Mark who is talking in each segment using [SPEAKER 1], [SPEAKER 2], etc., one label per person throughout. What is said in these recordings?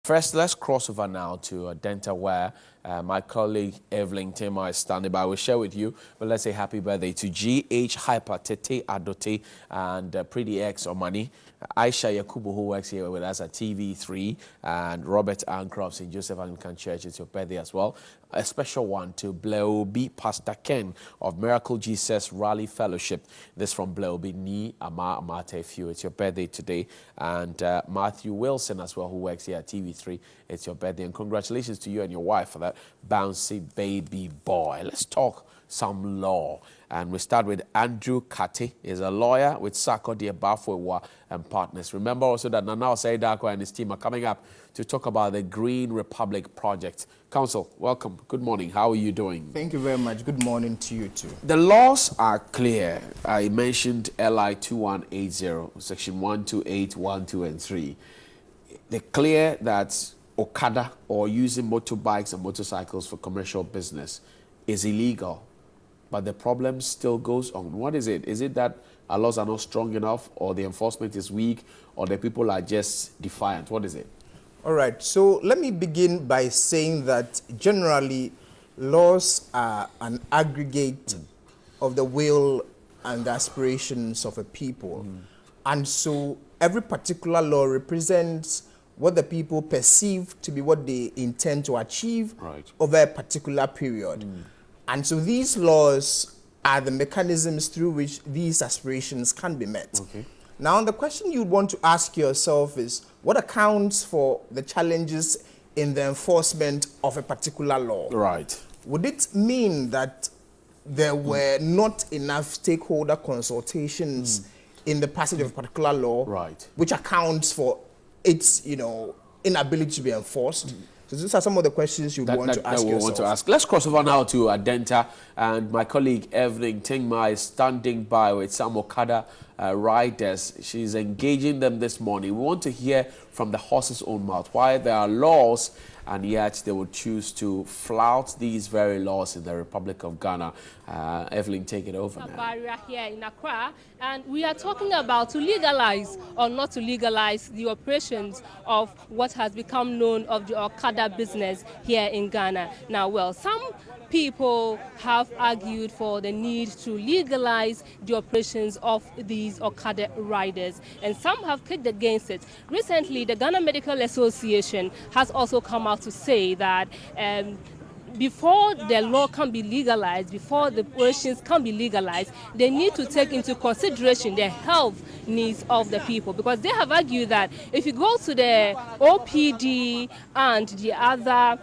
[SPEAKER 1] First, let's cross over now to Denta, where my colleague Evelyn Tema is standing by. We'll share with you, but let's say happy birthday to GH Hyper, Tete Adote, and Pretty X Omani, Aisha Yakubu, who works here with us at TV3, and Robert Ancroft in Joseph Anglican Church. It's your birthday as well. A special one to Bleobi Pastor Ken of Miracle Jesus Rally Fellowship. This from Bleobi Ni Ama Amate Few. It's your birthday today. And Matthew Wilson as well, who works here at TV3. It's your birthday. And congratulations to you and your wife for that bouncy baby boy. Let's talk some law. And we start with Andrew Kati. He's a lawyer with Sarkodie Bafwewa and Partners. Remember also that Nanao Saidako and his team are coming up to talk about the Green Republic project. Counsel, welcome. Good morning. How are you doing?
[SPEAKER 2] Thank you very much. Good morning to you too.
[SPEAKER 1] The laws are clear. I mentioned LI 2180, section 128, 1, 2, and 3. They're clear that Okada or using motorbikes and motorcycles for commercial business is illegal. But the problem still goes on. What is it? Is it that our laws are not strong enough, or the enforcement is weak, or the people are just defiant? What is it?
[SPEAKER 2] All right. So let me begin by saying that generally laws are an aggregate of the will and the aspirations of a people. And so every particular law represents what the people perceive to be what they intend to achieve over a particular period. And so these laws are the mechanisms through which these aspirations can be met. Okay. Now, the question you want to ask yourself is, what accounts for the challenges in the enforcement of a particular law?
[SPEAKER 1] Right.
[SPEAKER 2] Would it mean that there were not enough stakeholder consultations in the passage of a particular law, which accounts for its, inability to be enforced? So these are some of the questions you want to ask yourself.
[SPEAKER 1] Let's cross over now to Adenta, and my colleague Evelyn Tingma is standing by with some Okada riders. She's engaging them this morning. We want to hear from the horse's own mouth why there are laws and yet they would choose to flout these very laws in the Republic of Ghana. Evelyn, take it over now.
[SPEAKER 3] Barrier here in Accra, and we are talking about to legalize or not to legalize the operations of what has become known of the Okada business here in Ghana. Now, well, some people have argued for the need to legalize the operations of these Okada riders, and some have kicked against it. Recently, the Ghana Medical Association has also come out to say that before the law can be legalized, before the operations can be legalized, they need to take into consideration the health needs of the people, because they have argued that if you go to the OPD and the other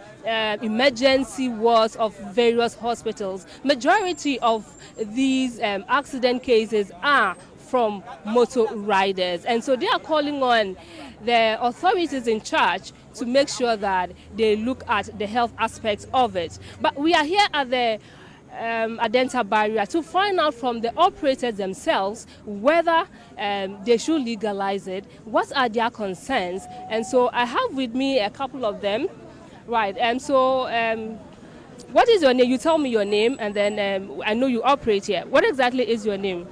[SPEAKER 3] emergency wards of various hospitals, majority of these accident cases are from motor riders, and so they are calling on the authorities in charge to make sure that they look at the health aspects of it. But we are here at the Adenta barrier to find out from the operators themselves whether they should legalize it, what are their concerns. And so I have with me a couple of them. Right, and so what is your name? You tell me your name, and then I know you operate here. What exactly is your name?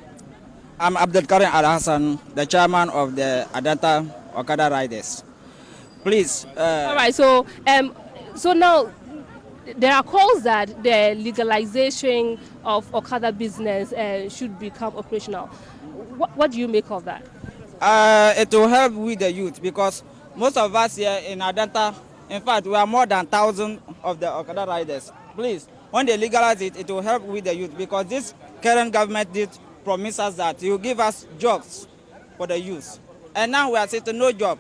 [SPEAKER 4] I'm Abdul Karim Al Hassan, the chairman of the Adenta Okada Riders. Please.
[SPEAKER 3] All right. So now there are calls that the legalization of Okada business should become operational. What do you make of that?
[SPEAKER 4] It will help with the youth, because most of us here in Adenta, in fact, we are more than 1,000 of the Okada riders. Please, when they legalize it, it will help with the youth, because this current government did promise us that you give us jobs for the youth. And now we are sitting no job.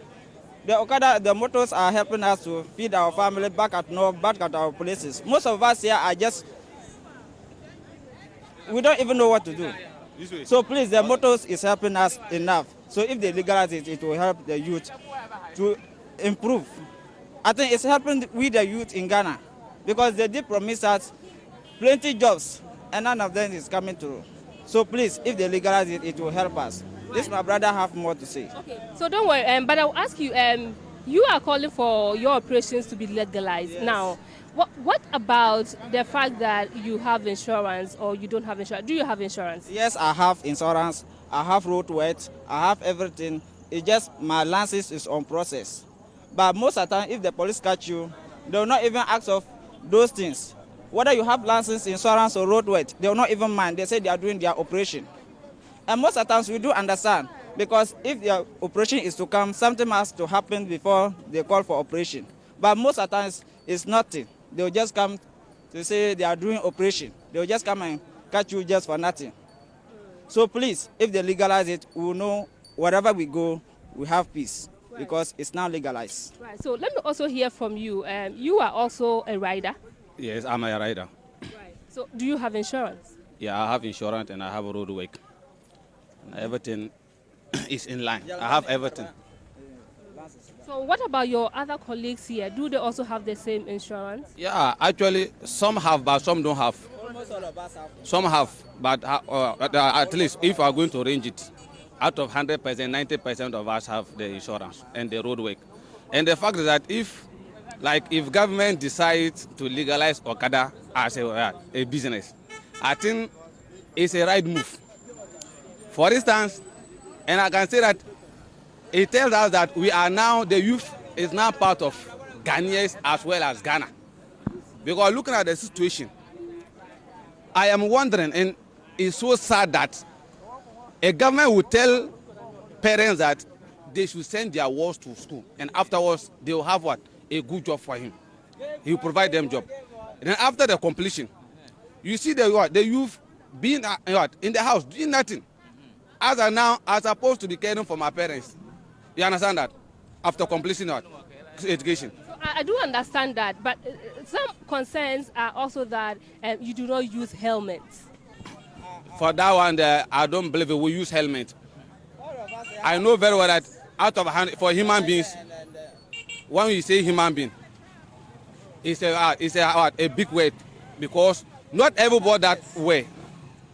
[SPEAKER 4] The Okada, the motors are helping us to feed our family back at north, back at our places. Most of us here are just, we don't even know what to do. So please, the motors is helping us enough. So if they legalize it, it will help the youth to improve. I think it's helping with the youth in Ghana, because they did promise us plenty jobs, and none of them is coming through. So please, if they legalize it, it will help us. This my brother have more to say.
[SPEAKER 3] Okay, so don't worry, but I'll ask you, you are calling for your operations to be legalized. Yes. Now, what about the fact that you have insurance or you don't have insurance? Do you have insurance?
[SPEAKER 4] Yes, I have insurance. I have road weight. I have everything. It's just my license is on process. But most of the time, if the police catch you, they will not even ask of those things. Whether you have license, insurance, or road weight, they will not even mind. They say they are doing their operation. And most of the times we do understand, because if their operation is to come, something has to happen before they call for operation. But most of the times it's nothing. They will just come to say they are doing operation. They will just come and catch you just for nothing. So please, if they legalize it, we will know wherever we go, we have peace, because it's now legalized.
[SPEAKER 3] Right. So let me also hear from you. You are also a rider.
[SPEAKER 5] Yes, I'm a rider.
[SPEAKER 3] Right. So do you have insurance?
[SPEAKER 5] Yeah, I have insurance and I have a road work. Everything is in line. I have everything.
[SPEAKER 3] So what about your other colleagues here? Do they also have the same insurance?
[SPEAKER 5] Yeah, actually, some have, but some don't have.
[SPEAKER 4] Almost all of us have.
[SPEAKER 5] Some have, but at least if we are going to range it, out of 100%, 90% of us have the insurance and the road work. And the fact is that if government decides to legalize Okada as a business, I think it's a right move. For instance, and I can say that it tells us that we are now, the youth is now part of Ghanaians as well as Ghana. Because looking at the situation, I am wondering, and it's so sad that a government will tell parents that they should send their wards to school, and afterwards they will have what? A good job for him. He will provide them job. And then after the completion, you see the youth being in the house doing nothing. As are now, as opposed to be caring for my parents. You understand that? After completing what? Education.
[SPEAKER 3] So I do understand that, but some concerns are also that you do not use helmets.
[SPEAKER 5] For that one, I don't believe we use helmet. I know very well that out of 100, for human beings, when we say human being, it's a big word, because not everybody that way,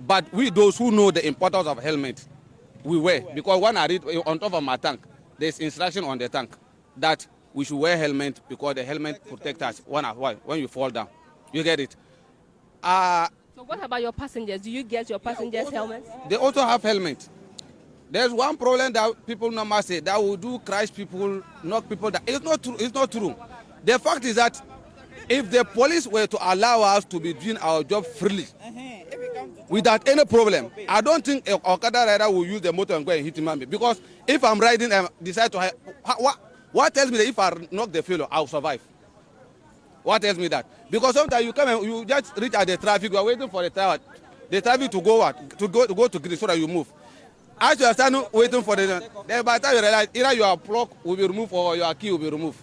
[SPEAKER 5] but we those who know the importance of helmet, we wear. Because when I read on top of my tank, there's instruction on the tank that we should wear helmet, because the helmet protects us when you fall down. You get it?
[SPEAKER 3] So what about your passengers? Do you get your passengers' helmets?
[SPEAKER 5] They also have helmet. There's one problem that people normally say that will do crash people, knock people down. It's not true. It's not true. The fact is that if the police were to allow us to be doing our job freely, without any problem, I don't think an Okada rider will use the motor and go and hit him. Because if I'm riding and decide to, what tells me that if I knock the fellow, I'll survive? What tells me that? Because sometimes you come and you just reach at the traffic, you are waiting for the traffic to go what? To go to green so that you move. As you are standing waiting for then by the time you realize either your plug will be removed or your key will be removed.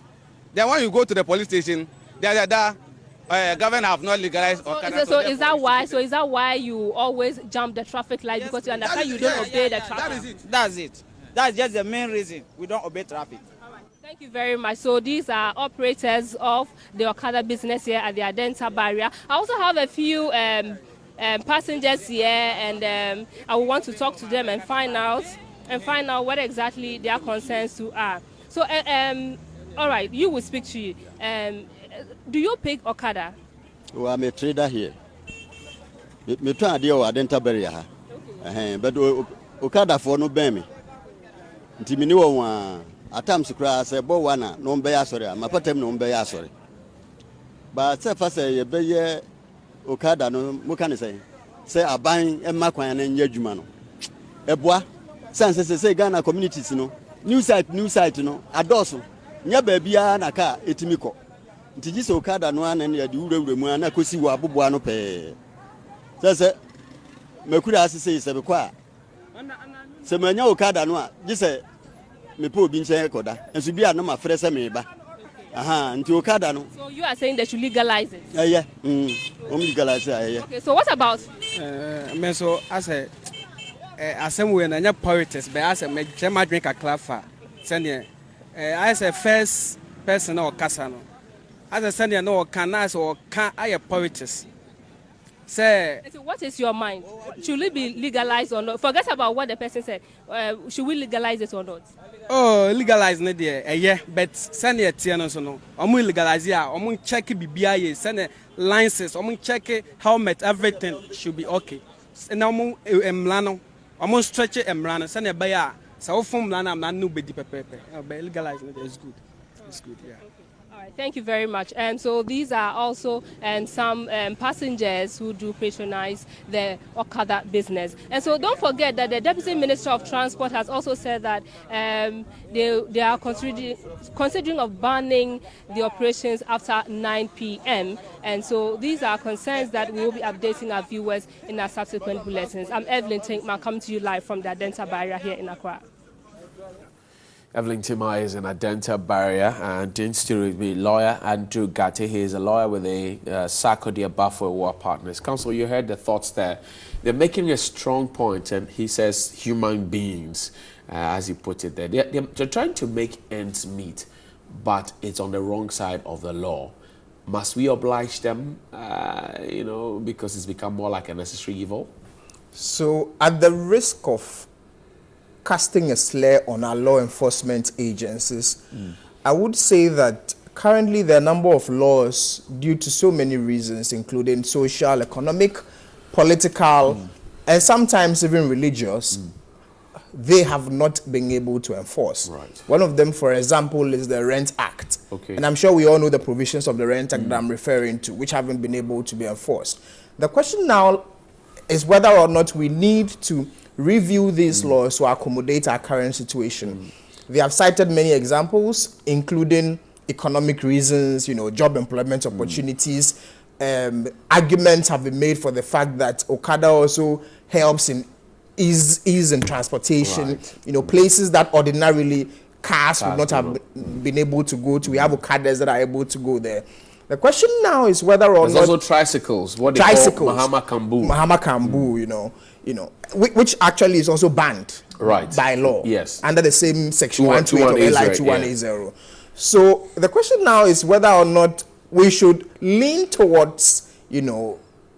[SPEAKER 5] Then when you go to the police station, government have not legalized.
[SPEAKER 3] So is that why you always jump the traffic light, because you understand you don't obey the traffic?
[SPEAKER 4] That's it. That's just the main reason we don't obey traffic.
[SPEAKER 3] Thank you very much. So these are operators of the Okada business here at the Adenta barrier. I also have a few passengers here, and I will want to talk to them and find out what exactly their concerns to are. So, all right, you will speak to you. Do you pick Okada?
[SPEAKER 6] Well, I'm a trader here. Me try to deal with Adenta barrier. But Okada for no bear me. Ntimini at times cry say bo wana no mbe sorry. My patem no mbe sorry. But say first say be Okada no mo kan say aban e makwan na nya adwuma no. Eboa sense say Ghana communities no new site no adoso nya ba bia na ka etimi ko. Ntiji se Okada no ana na de wurawura mu ana kosi wo aboboa no pe. Say makura asese se be kwa. Se manya Okada no a gise me po bi nche koda enso bia no ma frese me ba. Nti Okada no.
[SPEAKER 3] So you are saying they should legalize it?
[SPEAKER 6] Yeah. Legalize it.
[SPEAKER 3] Okay, so what about?
[SPEAKER 7] Me so I say asem we na nya politics, but I say me chema drink a clafa. Send I say first person or kasa no. I say send no can I so can I politics. Say
[SPEAKER 3] so what is your mind? Should it be legalized or not? Forget about what the person said. Should we legalize it or not?
[SPEAKER 7] Oh, legalize no there. Yeah, but send it tiano so no. Omu legalize ya, omu check BBI, send licenses, omu check helmet, everything should be okay. And omu emlano, omu stretch emlano, send a baya. So from lana am no be di pepe. But legalize no there is good. it's good. Yeah.
[SPEAKER 3] All right, thank you very much. So these are also some passengers who do patronize the Okada business. And so don't forget that the Deputy Minister of Transport has also said that they are considering of banning the operations after 9 p.m. And so these are concerns that we will be updating our viewers in our subsequent bulletins. I'm Evelyn Tinkman, coming to you live from the Adenta Barrier here in Accra.
[SPEAKER 1] Evelyn Tinkman is an Adenta Barrier, and in studio with me, lawyer Andrew Gatti. He is a lawyer with the Sarkodie Bafo War Partners. Counsel, you heard the thoughts there. They're making a strong point, and he says human beings, as he put it there. They're trying to make ends meet, but it's on the wrong side of the law. Must we oblige them, because it's become more like a necessary evil?
[SPEAKER 2] So, at the risk of casting a slur on our law enforcement agencies, I would say that currently there are a number of laws due to so many reasons, including social, economic, political, and sometimes even religious, they have not been able to enforce.
[SPEAKER 1] Right.
[SPEAKER 2] One of them, for example, is the Rent Act.
[SPEAKER 1] Okay.
[SPEAKER 2] And I'm sure we all know the provisions of the Rent Act that I'm referring to, which haven't been able to be enforced. The question now is whether or not we need to review these laws to accommodate our current situation. They have cited many examples, including economic reasons, job employment opportunities. Arguments have been made for the fact that Okada also helps in ease in transportation.
[SPEAKER 1] Right.
[SPEAKER 2] Places that ordinarily cars would not have been able to go to. We have Okadas that are able to go there. The question now is whether or
[SPEAKER 1] There's
[SPEAKER 2] not
[SPEAKER 1] also tricycles. What they call Mahama Kambu.
[SPEAKER 2] Which actually is also banned by law.
[SPEAKER 1] Yes.
[SPEAKER 2] Under the same section 128 of LI 2180.
[SPEAKER 1] Yeah.
[SPEAKER 2] So the question now is whether or not we should lean towards,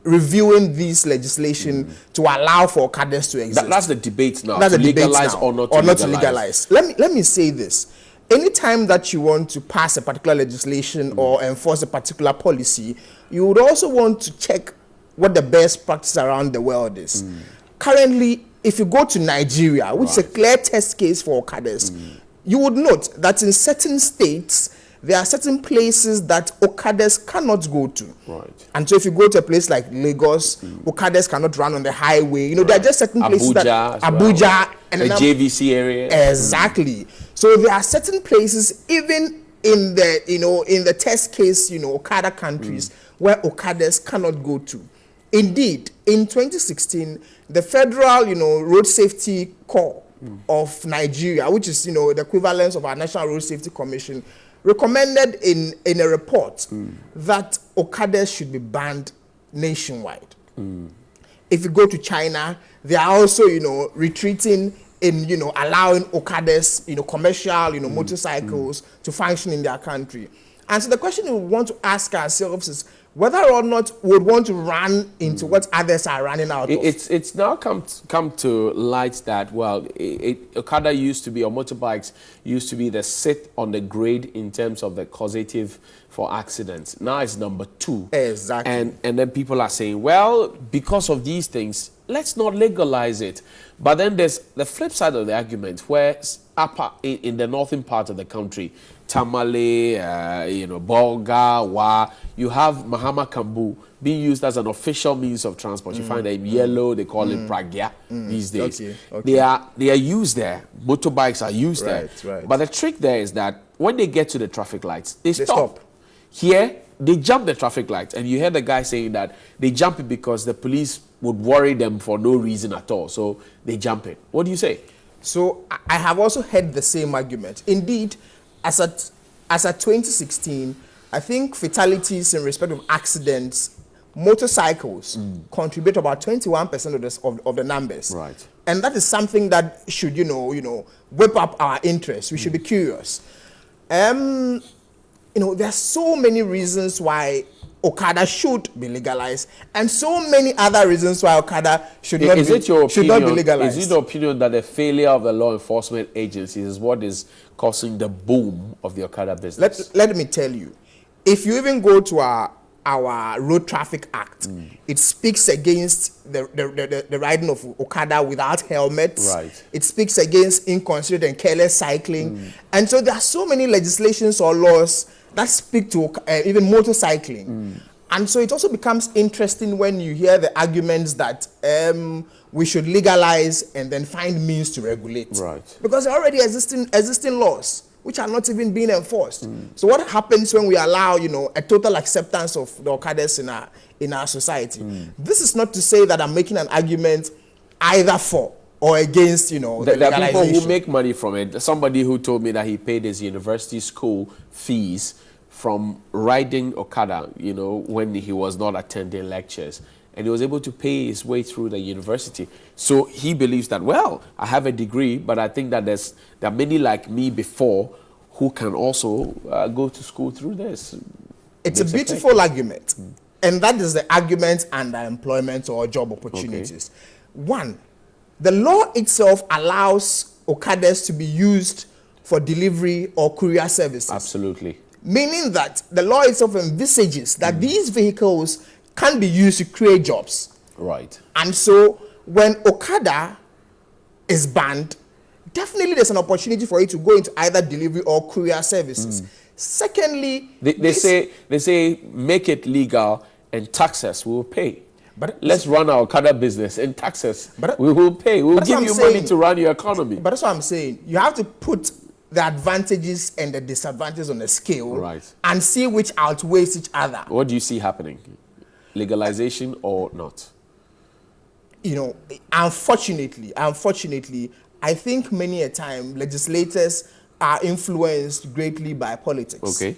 [SPEAKER 2] reviewing this legislation to allow for Okadas to exist.
[SPEAKER 1] That's the debate now.
[SPEAKER 2] That's
[SPEAKER 1] to
[SPEAKER 2] the debate
[SPEAKER 1] legalize
[SPEAKER 2] now,
[SPEAKER 1] or not to legalize.
[SPEAKER 2] Let me say this. Anytime that you want to pass a particular legislation or enforce a particular policy, you would also want to check what the best practice around the world is. Currently, if you go to Nigeria, which is a clear test case for Okadas, you would note that in certain states, there are certain places that Okadas cannot go to.
[SPEAKER 1] Right.
[SPEAKER 2] And so if you go to a place like Lagos, Okadas cannot run on the highway. There are just certain places Abuja
[SPEAKER 1] and the JVC area.
[SPEAKER 2] Exactly. So there are certain places, even in the test case, Okada countries, where Okadas cannot go to. Indeed, in 2016, the Federal, Road Safety Corps of Nigeria, which is, the equivalent of our National Road Safety Commission, recommended in a report that Okadas should be banned nationwide. If you go to China, they are also, retreating in, allowing Okadas, commercial, motorcycles to function in their country. And so the question we want to ask ourselves is whether or not we would want to run into what others are running out of.
[SPEAKER 1] It's now come to light that, Okada used to be, or motorbikes used to be the sit on the grade in terms of the causative for accidents. Now it's number 2.
[SPEAKER 2] Exactly.
[SPEAKER 1] And then people are saying, because of these things, let's not legalize it. But then there's the flip side of the argument where in the northern part of the country, Tamale, Bolga, Wa, you have Mahama Kambu being used as an official means of transport. You find them yellow, they call it Pragya these days. Okay. They are used there. Motorbikes are used there.
[SPEAKER 2] Right.
[SPEAKER 1] But the trick there is that when they get to the traffic lights, they stop. Here, they jump the traffic lights. And you hear the guy saying that they jump it because the police would worry them for no reason at all. So they jump it. What do you say?
[SPEAKER 2] So I have also heard the same argument. Indeed, as at 2016, I think fatalities in respect of accidents, motorcycles contribute about 21% of the numbers.
[SPEAKER 1] Right.
[SPEAKER 2] And that is something that should, whip up our interest. We should be curious. There are so many reasons why Okada should be legalized, and so many other reasons why Okada should not be legalized.
[SPEAKER 1] Is it your opinion that the failure of the law enforcement agencies is what is causing the boom of the Okada business?
[SPEAKER 2] Let me tell you, if you even go to our our Road Traffic Act. It speaks against the riding of Okada without helmets.
[SPEAKER 1] Right.
[SPEAKER 2] It speaks against inconsiderate and careless cycling. And so there are so many legislations or laws that speak to even motorcycling. And so it also becomes interesting when you hear the arguments that we should legalize and then find means to regulate.
[SPEAKER 1] Right.
[SPEAKER 2] Because there are already existing laws which are not even being enforced. So what happens when we allow, a total acceptance of the Okadas in our society? This is not to say that I'm making an argument either for or against, the
[SPEAKER 1] There are people
[SPEAKER 2] legalization.
[SPEAKER 1] who make money from it. Somebody who told me that he paid his university school fees from riding Okada, when he was not attending lectures. And he was able to pay his way through the university. So he believes that, well, I have a degree, but I think that there are many like me before who can also go to school through this.
[SPEAKER 2] It's a beautiful argument. And that is the argument under employment or job opportunities. One, the law itself allows Okadas to be used for delivery or courier services.
[SPEAKER 1] Absolutely.
[SPEAKER 2] Meaning that the law itself envisages that these vehicles can be used to create jobs.
[SPEAKER 1] Right.
[SPEAKER 2] And so when Okada is banned, definitely there's an opportunity for it to go into either delivery or courier services. Secondly,
[SPEAKER 1] They say make it legal and taxes we will pay.
[SPEAKER 2] But
[SPEAKER 1] let's run our Okada business and taxes
[SPEAKER 2] But-
[SPEAKER 1] we will pay. We will
[SPEAKER 2] that's what
[SPEAKER 1] give
[SPEAKER 2] I'm
[SPEAKER 1] you money
[SPEAKER 2] saying.
[SPEAKER 1] to run your economy.
[SPEAKER 2] But that's what I'm saying. You have to put the advantages and the disadvantages on a scale,
[SPEAKER 1] Right.
[SPEAKER 2] and see which outweighs each other.
[SPEAKER 1] What do you see happening? Legalization or not?
[SPEAKER 2] Unfortunately, I think many a time legislators are influenced greatly by politics.
[SPEAKER 1] Okay.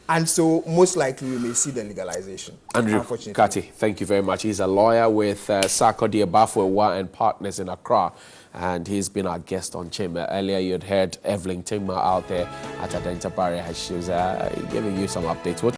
[SPEAKER 2] And so most likely we may see the legalization.
[SPEAKER 1] Andrew
[SPEAKER 2] Unfortunately.
[SPEAKER 1] Kati, thank you very much. He's a lawyer with Sarkodie Abafo and Partners in Accra, and he's been our guest on Chamber. Earlier you had heard Evelyn Tingma out there at Adenta Barrier. She was giving you some updates. What